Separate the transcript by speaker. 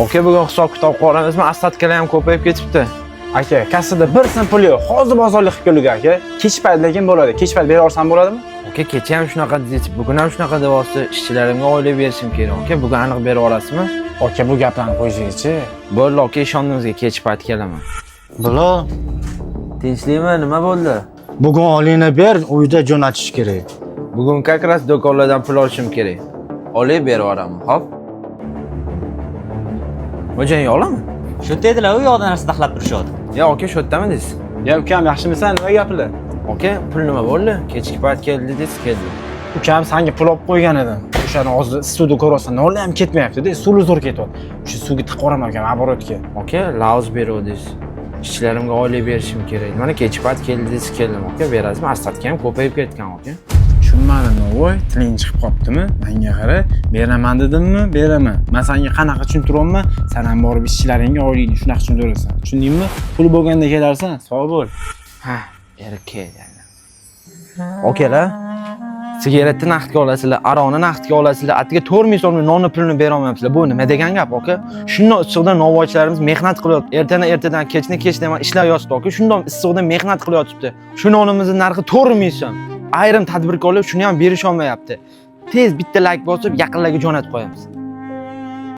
Speaker 1: Aka, bugun hisob-kitob qo'ramizmi? Assadkalar ham ko'payib ketibdi.
Speaker 2: Aka, kassada bir so'm pul yo'q. Hozir bozorlik qilib kelgan aka. Kech payt lekin bo'ladi. Kech payt bera olsam bo'ladimi?
Speaker 1: Aka, kecha ham shunaqa dedingiz, bugun ham shunaqa deyapsiz. Ishchilarimga oylik berishim kerak. Aka, bugun aniq berib olasizmi?
Speaker 2: Aka, bu gaplarni qo'yingizchi.
Speaker 1: Bo'ldi, aka, ishondingizga kech payt kelaman.
Speaker 3: Bilal,
Speaker 1: Tinchlikmi? Nima bo'ldi?
Speaker 3: bugun olingni ber, uyda jo'natish kerak.
Speaker 1: Bugun как раз do'konlardan pul olishim kerak. Olib berib yuboraman, xo'p? Mo'jan yo'qmi?
Speaker 4: Shu dedilar, u yoqda narsa taxlab turishadi.
Speaker 1: Ya, aka, shu yerdami deysiz?
Speaker 2: Ya ukam, yaxshimisan? Nima gaplar?
Speaker 1: Aka, pul nima bo'ldi? Kechki payt keldi dedingiz, keldi.
Speaker 2: Ukam senga pul olib qo'ygan edim. O'shani hozir suvda ko'rasan, nollar ham ketmayapti-da, suvli zo'r ketyapti. O'sha suvga tiqib qo'raman ukam, aborotga.
Speaker 1: Aka, lauz beruvdingiz. Ishchilarimga oylik berishim kerak. Mana kechki payt keldi dedingiz, keldim, aka. Berasizmi? Assadga ham ko'payib ketgan, aka.
Speaker 2: Tushunmadimmi, voy, tiling chiqib qoptimi? Menga qara, beraman dedimmi, beraman. Men senga qanaqa tushuntiryapman? Sen ham borib ishchilaringga oylikni shunaqa tushuntirasan. Tushundingmi? Pul bo'lganda kelarsan, sog' bo'l.
Speaker 1: Ha, berib kelganlar. Okalar, sigaretni naqdga olasizlar, aronni naqdga olasizlar, atiga 4 ming so'mlik nonni pulini bera olmayapsizlar. Bu nima degan gap, aka? Shundoq issiqda novvoychilarimiz mehnat qilyapti. Ertadan kechni man ishlayotibdi, aka. Shundoq issiqda mehnat qilyotibdi. Shu nonimizning narxi 4 ming so'm. Ayrim tadbirkorlar shuni ham berisha olmayapti. Tez bitta like bosib, yaqinlarga jo'natib qo'yamiz.